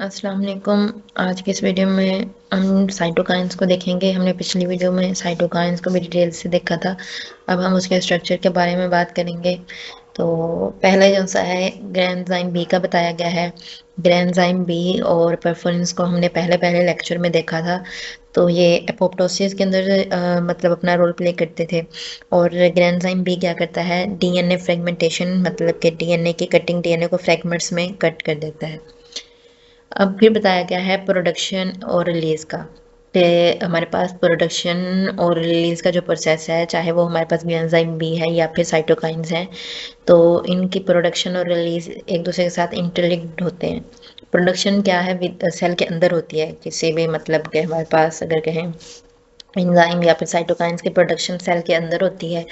अस्सलाम वालेकुम। आज के इस वीडियो में हम साइटोकाइंस को देखेंगे। हमने पिछली वीडियो में साइटोकाइंस को भी डिटेल से देखा था। अब हम उसके स्ट्रक्चर के बारे में बात करेंगे। तो पहले जो सा है ग्रैंजाइम बी का बताया गया है। ग्रैंजाइम बी और परफॉर्मेंस को हमने पहले पहले लेक्चर में देखा था। तो ये एपोप्टोसिस के अंदर मतलब अपना रोल प्ले करते थे। और ग्रैंजाइम बी क्या करता है, डीएनए फ्रेगमेंटेशन मतलब कि डीएनए की कटिंग, डीएनए को फ्रेगमेंट्स में कट कर देता है। अब फिर बताया गया है प्रोडक्शन और रिलीज़ का, कि हमारे पास प्रोडक्शन और रिलीज़ का जो प्रोसेस है, चाहे वो हमारे पास एंजाइम बी है या फिर साइटोकाइंस हैं, तो इनकी प्रोडक्शन और रिलीज़ एक दूसरे के साथ इंटरलिंक्ड होते हैं। प्रोडक्शन क्या है, सेल के अंदर होती है किसी भी, मतलब कि हमारे पास अगर कहें एंजाइम या फिर साइटोकाइंस की प्रोडक्शन सेल के अंदर होती है।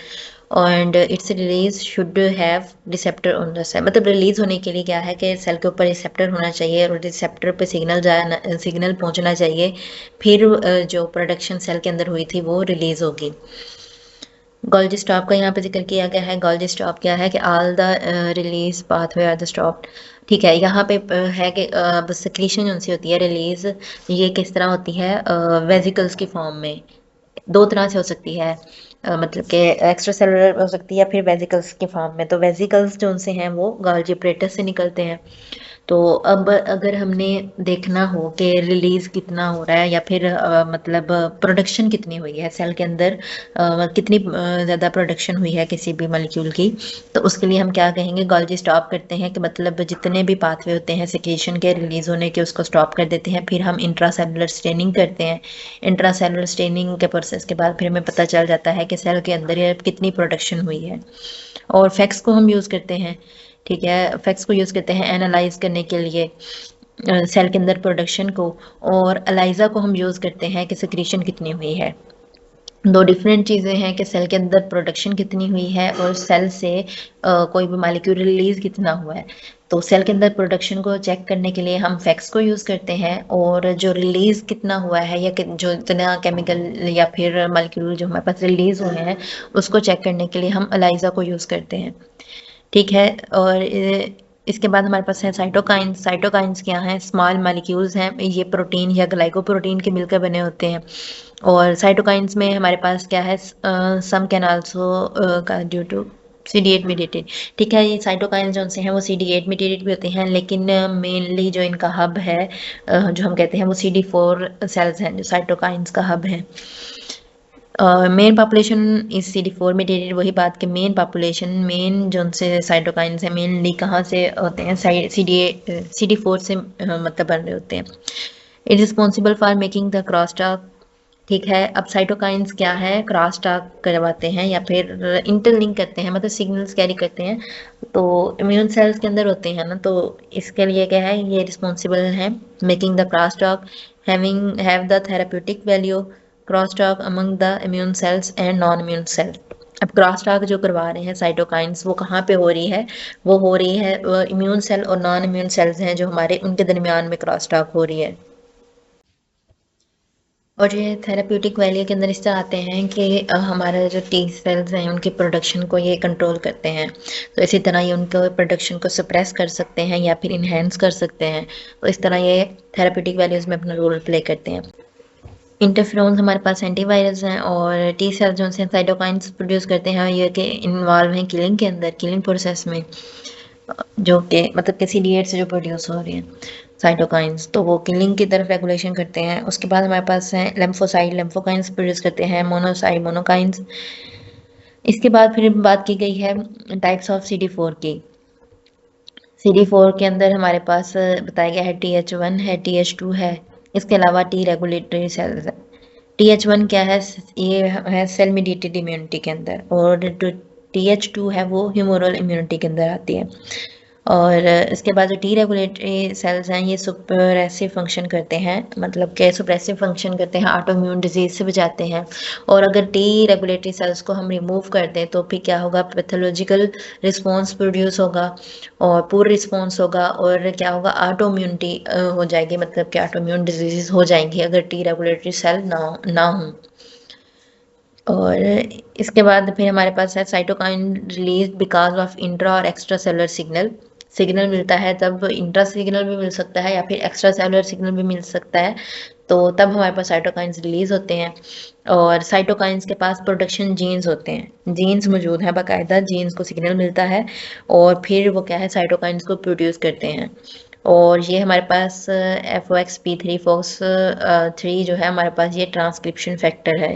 And its release should have receptor on the cell, मतलब रिलीज होने के लिए क्या है कि सेल के ऊपर रिसेप्टर होना चाहिए और रिसेप्टर पे सिग्नल पहुंचना चाहिए। फिर जो प्रोडक्शन सेल के अंदर हुई थी वो रिलीज होगी। गोल्जी स्टॉप का यहाँ पे जिक्र किया गया है। गोल्जी स्टॉप क्या है कि all the release pathway are the stop. ठीक है, यहाँ पे है कि अब सिक्रीशन जो सी होती है रिलीज, ये किस तरह होती है, वेजिकल्स की फॉर्म में। दो तरह से हो सकती है, मतलब कि एक्स्ट्रा सेलुलर हो सकती है या फिर वेजिकल्स के फॉर्म में। तो वेजिकल्स जो उनसे हैं वो गोल्जी apparatus से निकलते हैं। तो अब अगर हमने देखना हो कि रिलीज कितना हो रहा है या फिर मतलब प्रोडक्शन कितनी हुई है सेल के अंदर, कितनी ज़्यादा प्रोडक्शन हुई है किसी भी मॉलिक्यूल की, तो उसके लिए हम क्या कहेंगे, गोल्जी स्टॉप करते हैं कि मतलब जितने भी पाथवे होते हैं सिक्रीशन के रिलीज होने के उसको स्टॉप कर देते हैं। फिर हम इंट्रासेलुलर स्टेनिंग करते हैं। इंट्रासेलुलर स्टेनिंग के प्रोसेस के बाद फिर हमें पता चल जाता है कि सेल के अंदर ये कितनी प्रोडक्शन हुई है। और फैक्स को हम यूज़ करते हैं। ठीक है, फैक्स को यूज़ करते हैं एनालाइज करने के लिए सेल के अंदर प्रोडक्शन को। और एलाइजा को हम यूज़ करते हैं कि सिक्रीशन कितनी हुई है। दो डिफरेंट चीज़ें हैं कि सेल के अंदर प्रोडक्शन कितनी हुई है और सेल से कोई भी मालिक्यूल रिलीज कितना हुआ है। तो सेल के अंदर प्रोडक्शन को चेक करने के लिए हम फैक्स को यूज़ करते हैं, और जो रिलीज कितना हुआ है या जो इतना केमिकल या फिर मालिक्यूल जो हमारे पास रिलीज हुए हैं उसको चेक करने के लिए हम एलाइजा को यूज़ करते हैं। ठीक है। और इसके बाद हमारे पास है साइटोकाइंस। साइटोकाइंस क्या हैं, स्मॉल मॉलिक्यूल्स हैं, ये प्रोटीन या ग्लाइकोप्रोटीन के मिलकर बने होते हैं। और साइटोकाइंस में हमारे पास क्या है, सम कैन आल्सो का ड्यू टू CD8 मीडिएटेड। ठीक है, ये साइटोकाइंस जो से हैं वो CD8 मीडिएटेड भी होते हैं, लेकिन मेनली जो इनका हब है, जो हम कहते हैं वो CD4 सेल्स हैं जो साइटोकाइंस का हब है। Main population is CD4 mediated. वही बात कि मेन पॉपुलेशन, मेन जो उनसे साइटोकाइंस है मेनली कहाँ से होते हैं, CD4 से मतलब बन रहे होते हैं। It responsible for making the crosstalk. ठीक है, अब साइटोकाइंस क्या है, क्रॉसटॉक करवाते हैं या फिर इंटरलिंक करते हैं, मतलब सिग्नल्स कैरी करते हैं। तो इम्यून सेल्स के अंदर होते हैं ना, तो इसके लिए क्या है, ये रिस्पॉन्सिबल है making the crosstalk, have the therapeutic value, crosstalk among the immune cells and non immune cells. अब क्रॉसटॉक जो करवा रहे हैं साइटोकाइंस, वो कहाँ पे हो रही है, वो हो रही है इम्यून सेल और नॉन इम्यून सेल्स हैं जो हमारे, उनके दरमियान में क्रॉसटॉक हो रही है। और ये थेराप्यूटिक वैल्यू के अंदर इस तरह आते हैं कि हमारे जो टी सेल्स हैं उनके प्रोडक्शन को ये कंट्रोल करते हैं। तो इसी तरह ये उनके प्रोडक्शन को सप्रेस कर सकते हैं या फिर इन्हेंस कर सकते हैं। तो इस तरह ये थेराप्यूटिक वैल्यूज़ में अपना रोल प्ले करते हैं। इंटरफ्रोन्स हमारे पास एंटीवायरस हैं, और टी सेल्स जो से साइटोकाइंस प्रोड्यूस करते हैं, ये कि इन्वॉल्व हैं किलिंग के अंदर, किलिंग प्रोसेस में, जो कि मतलब कि CD8 से जो प्रोड्यूस हो रही हैं साइटोकाइंस, तो वो किलिंग की तरफ रेगुलेशन करते हैं। उसके बाद हमारे पास है लेम्फोसाइट, लेम्फोकाइंस प्रोड्यूस करते हैं, मोनोसाइट, मोनोकाइंस। इसके बाद फिर बात की गई है टाइप्स ऑफ CD4 की। CD4 के अंदर हमारे पास बताया गया है TH1 है, TH2 है, इसके अलावा टी रेगुलेटरी सेल्स है। TH1 क्या है, ये है सेल मीडिएटेड इम्यूनिटी के अंदर, और जो TH2 है वो ह्यूमोरल इम्यूनिटी के अंदर आती है। और इसके बाद जो टी रेगुलेटरी सेल्स हैं ये सुप्रेसिव फंक्शन करते हैं, मतलब कि सुप्रेसिव फंक्शन करते हैं, ऑटो इम्यून डिजीज से बचाते हैं। और अगर टी रेगुलेटरी सेल्स को हम रिमूव कर दें तो फिर क्या होगा, पैथोलॉजिकल रिस्पॉन्स प्रोड्यूस होगा और पूर रिस्पॉन्स होगा, और क्या होगा, ऑटो इम्यूनिटी हो जाएगी, मतलब कि ऑटो इम्यून डिजीज हो जाएंगी अगर टी रेगुलेटरी सेल ना हो। और इसके बाद फिर हमारे पास है cytokine release because of intra और एक्स्ट्रा सेलुलर सिग्नल। सिग्नल मिलता है तब इंट्रा सिग्नल भी मिल सकता है या फिर एक्स्ट्रा सेलुलर सिग्नल भी मिल सकता है, तो तब हमारे पास साइटोकाइंस रिलीज होते हैं। और साइटोकाइंस के पास प्रोडक्शन जीन्स होते हैं, जीन्स मौजूद है, बाकायदा जीन्स को सिग्नल मिलता है और फिर वो क्या है साइटोकाइंस को प्रोड्यूस करते हैं। और ये हमारे पास FOXP3 फोक्स 3 जो है हमारे पास ये ट्रांसक्रिप्शन फैक्टर है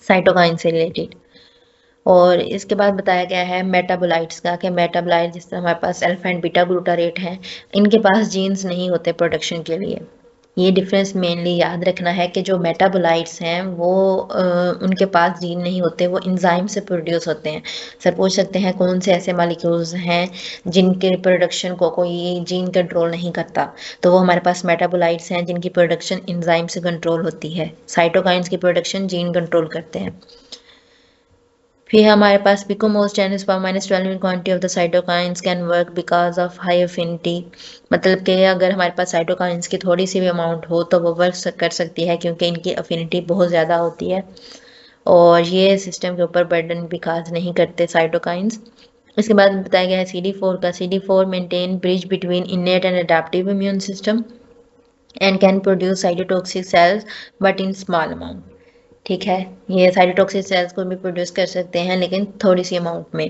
साइटोकाइन से रिलेटेड। और इसके बाद बताया गया है मेटाबोलाइट्स का, कि मेटाबोलाइट जिस तरह हमारे पास अल्फा एंड बीटा ग्लूटारेट हैं, इनके पास जीन्स नहीं होते प्रोडक्शन के लिए। ये डिफरेंस मेनली याद रखना है कि जो मेटाबोलाइट्स हैं वो उनके पास जीन नहीं होते, वो इंजाइम से प्रोड्यूस होते हैं। सर पूछ सकते हैं कौन से ऐसे मालिक्यूल्स हैं जिनके प्रोडक्शन को कोई जीन कंट्रोल नहीं करता, तो वो हमारे पास मेटाबोलाइट्स हैं जिनकी प्रोडक्शन इंजाइम से कंट्रोल होती है। साइटोकाइंस की प्रोडक्शन जीन कंट्रोल करते हैं। फिर हमारे पास पिकोमोस 10⁻12 quantity of the cytokines can work because of high affinity, मतलब कि अगर हमारे पास साइटोकाइंस की थोड़ी सी भी अमाउंट हो तो वो वर्क कर सकती है क्योंकि इनकी अफिनिटी बहुत ज़्यादा होती है और ये सिस्टम के ऊपर बर्डन भी काज नहीं करते साइटोकाइंस। इसके बाद बताया गया है CD4 का। CD4 maintain bridge between innate and adaptive immune system and can produce cytotoxic cells but in small amount. ठीक है, ये साइटोटॉक्सिक सेल्स को भी प्रोड्यूस कर सकते हैं लेकिन थोड़ी सी अमाउंट में।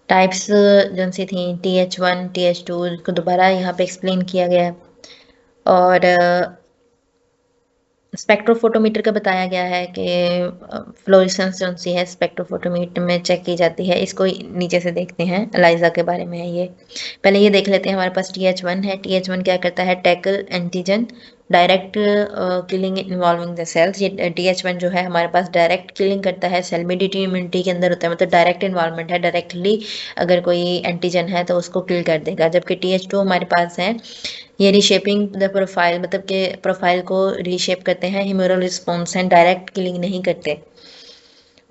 टाइप्स जो सी थी TH1 TH2 को दोबारा यहाँ पे एक्सप्लेन किया गया है। और स्पेक्ट्रोफोटोमीटर का बताया गया है कि फ्लोरेसेंस जो सी है स्पेक्ट्रोफोटोमीटर में चेक की जाती है। इसको नीचे से देखते हैं, एलाइजा के बारे में है ये। पहले ये देख लेते हैं, हमारे पास TH1 है। TH1 क्या करता है, tackle antigen direct killing involving the cells. ये TH1 जो है हमारे पास डायरेक्ट किलिंग करता है, सेल मेडिएटेड इम्यूनिटी के अंदर होता है, मतलब डायरेक्ट इन्वॉल्वमेंट है, डायरेक्टली अगर कोई एंटीजन है तो उसको किल कर देगा। जबकि TH2 हमारे पास है, ये रीशेपिंग द प्रोफाइल, मतलब कि प्रोफाइल को रीशेप करते हैं, ह्यूमरल रिस्पॉन्स हैं, डायरेक्ट किलिंग नहीं करते।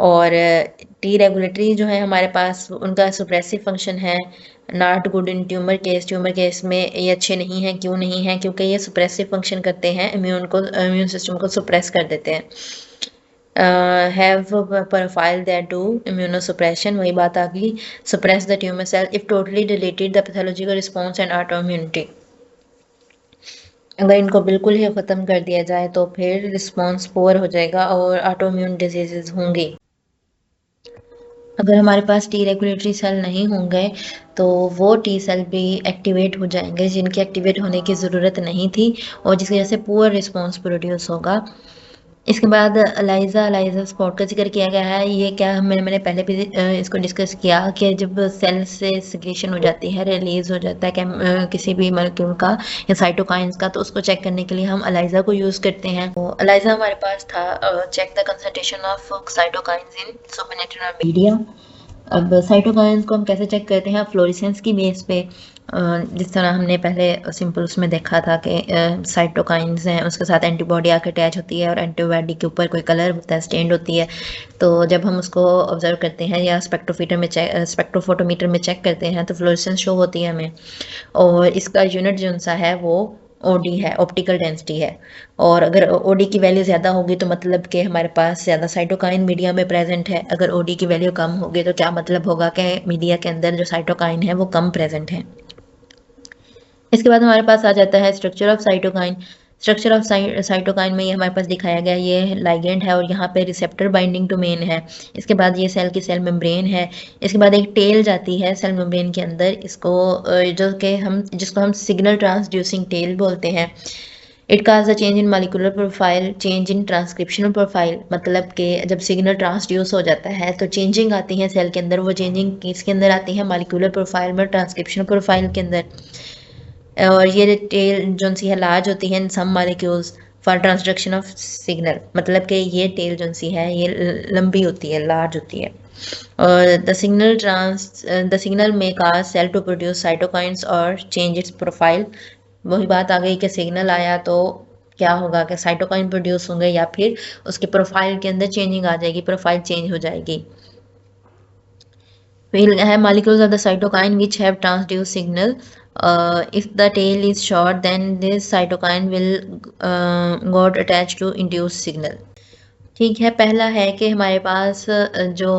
और टी रेगुलेटरी जो है हमारे पास, उनका सुप्रेसिव फंक्शन है, not good in tumour case. Tumour case में ये अच्छे नहीं हैं, क्यों नहीं हैं, क्योंकि ये सुप्रेसिव फंक्शन करते हैं, इम्यून सिस्टम को सुप्रेस कर देते हैं। Have profile that do immunosuppression, वही बात आ गई, suppress the tumour cell if totally deleted the pathological response and autoimmunity. अगर इनको बिल्कुल ही ख़त्म कर दिया जाए तो फिर रिस्पॉन्स पुअर हो जाएगा और ऑटोइम्यून डिजीजेज होंगी। अगर हमारे पास टी रेगुलेटरी सेल नहीं होंगे तो वो टी सेल भी एक्टिवेट हो जाएंगे जिनके एक्टिवेट होने की ज़रूरत नहीं थी और जिसकी वजह से पुअर रिस्पॉन्स प्रोड्यूस होगा। इसके बाद एलाइजा स्पॉट का जिक्र किया गया है। ये क्या, मैंने पहले भी इसको डिस्कस किया कि जब सेल से सिक्रेशन हो जाती है, रिलीज हो जाता है किसी भी मॉलिक्यूल का या साइटोकाइंस का, तो उसको चेक करने के लिए हम एलाइजा को यूज़ करते हैं। तो एलाइजा हमारे पास था, check the concentration of cytokines in supernatural media. अब साइटोकाइंस को हम कैसे चेक करते हैं, फ्लोरेसेंस की बेस पे। जिस तरह हमने पहले सिंपल उसमें देखा था कि साइटोकाइंस हैं, उसके साथ एंटीबॉडी आकर अटैच होती है और एंटीबॉडी के ऊपर कोई कलर होता है, स्टेंड होती है। तो जब हम उसको ऑब्जर्व करते हैं या स्पेक्ट्रोफोटोमीटर में चेक करते हैं तो फ्लोरेसेंस शो होती है हमें। और इसका यूनिट जो सा है वो OD है, ऑप्टिकल डेंसिटी है। और अगर OD की वैल्यू ज़्यादा होगी तो मतलब कि हमारे पास ज़्यादा साइटोकाइन मीडिया में प्रेजेंट है। अगर OD की वैल्यू कम होगी तो क्या मतलब होगा कि मीडिया के अंदर जो साइटोकाइन है वो कम प्रेजेंट है। इसके बाद हमारे पास आ जाता है structure of cytokine. Structure of cytokine में ये हमारे पास दिखाया गया, ये लाइगेंड है और यहाँ पे रिसेप्टर बाइंडिंग डोमेन है। इसके बाद ये सेल की सेल मेम्ब्रेन है। इसके बाद एक टेल जाती है सेल मेम्ब्रेन के अंदर, इसको जिसको हम सिग्नल ट्रांसड्यूसिंग टेल बोलते हैं। It cause the change in molecular profile, change in transcriptional profile, मतलब कि जब सिग्नल ट्रांसड्यूस हो जाता है तो चेंजिंग आती है सेल के अंदर। वो चेंजिंग किसके अंदर आती है, मॉलिक्यूलर प्रोफाइल में, ट्रांसक्रिप्शनल प्रोफाइल के अंदर। और ये टेल जो सी है लार्ज होती है in some molecules for transduction of signal, मतलब कि ये टेल जो सी है ये लंबी होती है, लार्ज होती है। और द सिग्नल में काज सेल टू प्रोड्यूस साइटोकाइंस और चेंज इट्स प्रोफाइल। वही बात आ गई कि सिग्नल आया तो क्या होगा कि साइटोकाइन प्रोड्यूस होंगे या फिर उसके प्रोफाइल के अंदर चेंजिंग आ जाएगी, प्रोफाइल चेंज हो जाएगी। We'll have molecules of the cytokine which have transduced signal. If the tail is short, then this cytokine will got attached to induced signal. ठीक है, पहला है कि हमारे पास जो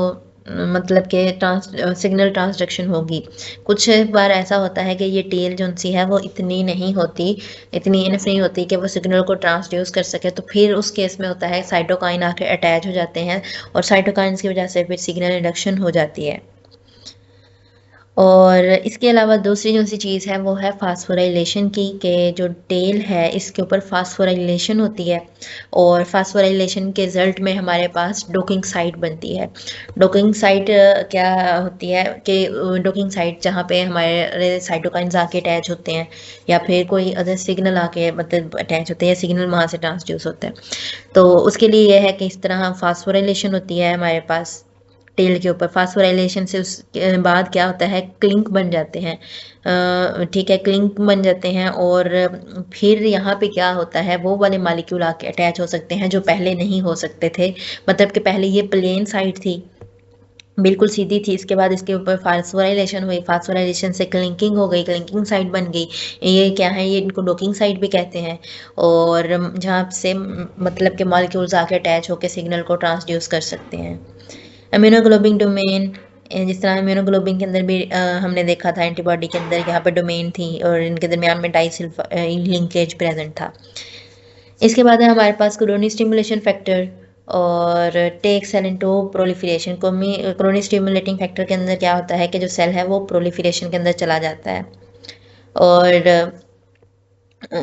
मतलब के सिग्नल ट्रांसडक्शन होगी। कुछ बार ऐसा होता है कि ये टेल जो सी है वो इतनी नहीं होती, इतनी इनफ नहीं होती कि वो सिग्नल को ट्रांसड्यूस कर सके, तो फिर उस केस में होता है साइटोकाइन आके अटैच हो जाते हैं और साइटोकाइंस की वजह से फिर सिग्नल इंडक्शन हो जाती है। और इसके अलावा दूसरी जो सी चीज़ है वो है फास्फोराइलेशन की, कि जो टेल है इसके ऊपर फास्फोराइलेशन होती है और फास्फोराइलेशन के रिजल्ट में हमारे पास डॉकिंग साइट बनती है। डॉकिंग साइट क्या होती है कि डॉकिंग साइट जहाँ पे हमारे साइटोकाइंस आके अटैच होते हैं या फिर कोई अदर सिग्नल आके मतलब अटैच होते हैं, सिग्नल वहाँ से ट्रांसड्यूस होता है। तो उसके लिए यह है कि इस तरह फास्फोराइलेशन होती है हमारे पास टेल के ऊपर। फास्फोराइलेशन से उसके बाद क्या होता है, क्लिंक बन जाते हैं। ठीक है, क्लिंक बन जाते हैं और फिर यहाँ पे क्या होता है, वो वाले मालिक्यूल आके अटैच हो सकते हैं जो पहले नहीं हो सकते थे। मतलब कि पहले ये प्लेन साइड थी, बिल्कुल सीधी थी, इसके बाद इसके ऊपर फास्फोराइलेशन हुई, फास्फोराइलेशन से क्लिंकिंग हो गई, क्लिंकिंग साइड बन गई। ये क्या है, ये इनको डॉकिंग साइड भी कहते हैं। और जहाँ से मतलब के मॉलिक्यूल्स आके अटैच होकर सिग्नल को ट्रांसड्यूस कर सकते हैं। इम्यूनोग्लोबिन डोमेन, जिस तरह इम्यूनोग्लोबिन के अंदर भी हमने देखा था एंटीबॉडी के अंदर यहाँ पे डोमेन थी और इनके दरमियान में डाइसल्फाइड लिंकेज प्रेजेंट था। इसके बाद है हमारे पास क्रोनी स्टिमुलेशन फैक्टर और take cell into proliferation. Colony stimulating factor के अंदर क्या होता है कि जो सेल है वो प्रोलिफरेशन के अंदर चला जाता है। और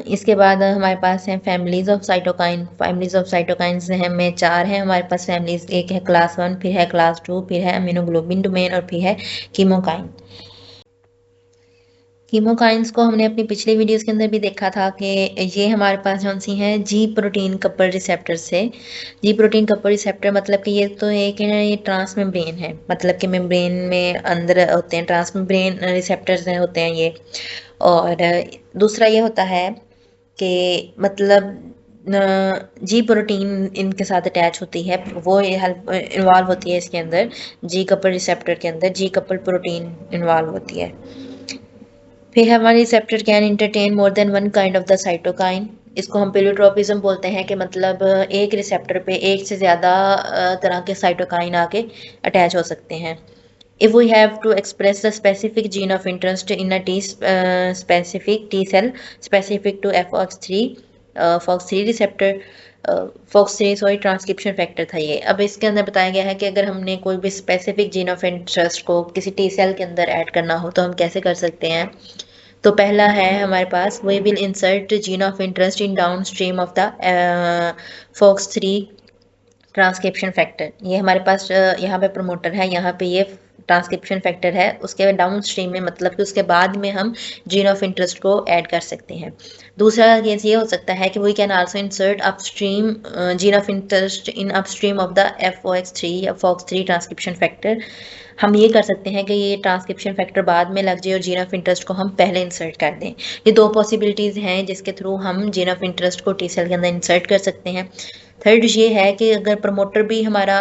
इसके बाद हमारे पास हैं families of cytokine. Families of cytokines हैं में 4 हैं हमारे पास फैमिलीज, एक है क्लास 1, फिर है क्लास 2, फिर है इम्यूनोग्लोबिन डोमेन और फिर है कीमोकाइन। कीमोकाइंस को हमने अपनी पिछली वीडियोस के अंदर भी देखा था कि ये हमारे पास कौन सी हैं, जी प्रोटीन कपल रिसेप्टर से। जी प्रोटीन कपल रिसेप्टर मतलब कि ये तो एक है, ये ट्रांस मेम्ब्रेन है, मतलब कि मेम्ब्रेन में अंदर होते हैं, ट्रांस मेम्ब्रेन रिसेप्टर्स होते हैं ये। और दूसरा ये होता है कि मतलब जी प्रोटीन इनके साथ अटैच होती है, वो हेल्प इन्वॉल्व होती है इसके अंदर, जी कपल रिसेप्टर के अंदर जी कपल प्रोटीन इन्वॉल्व होती है। फिर हमारे receptor can entertain more than one kind of the cytokine. इसको हम पेलियोट्रोपिज्म बोलते हैं, कि मतलब एक रिसेप्टर पे एक से ज़्यादा तरह के साइटोकाइन आके अटैच हो सकते हैं। If we have to express the specific gene of interest in a specific T cell specific to FOX3 receptor, FOX3 sorry transcription factor था ये। अब इसके अंदर बताया गया है कि अगर हमने कोई भी स्पेसिफिक जीन ऑफ इंटरेस्ट को किसी टी सेल के अंदर ऐड करना हो तो हम कैसे कर सकते हैं। तो पहला है हमारे पास, we will insert gene of interest in downstream of the FOX3 transcription factor. ये हमारे पास यहाँ पे प्रमोटर है, यहाँ पे ये ट्रांसक्रिप्शन फैक्टर है, उसके डाउन स्ट्रीम में मतलब कि उसके बाद में हम जीन ऑफ इंटरेस्ट को ऐड कर सकते हैं। दूसरा केस ये हो सकता है कि we can also insert upstream gene of interest in upstream of the FOX3 या FOX3 ट्रांसक्रिप्शन फैक्टर। हम ये कर सकते हैं कि ये ट्रांसक्रिप्शन फैक्टर बाद में लग जाए और जीन ऑफ इंटरेस्ट को हम पहले इंसर्ट कर दें। ये 2 पॉसिबिलिटीज़ हैं जिसके थ्रू हम जीन ऑफ इंटरेस्ट को टी सेल के अंदर इंसर्ट कर सकते हैं। थर्ड ये है कि अगर प्रमोटर भी हमारा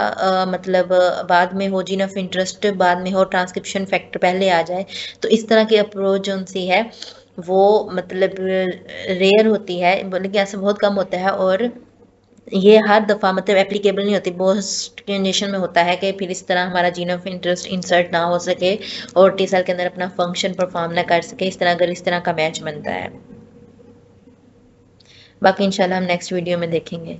मतलब बाद में हो, जीन ऑफ इंटरेस्ट बाद में हो, ट्रांसक्रिप्शन फैक्टर पहले आ जाए, तो इस तरह की अप्रोच जो सी है वो मतलब रेयर होती है, बल्कि ऐसा बहुत कम होता है और ये हर दफ़ा मतलब एप्लीकेबल नहीं होती। बहुत कंडीशन में होता है कि फिर इस तरह हमारा जीन ऑफ इंटरेस्ट इंसर्ट ना हो सके और टी सेल के अंदर अपना फंक्शन परफॉर्म ना कर सके, इस तरह अगर इस तरह का मैच बनता है। बाकी इंशाल्लाह हम नेक्स्ट वीडियो में देखेंगे।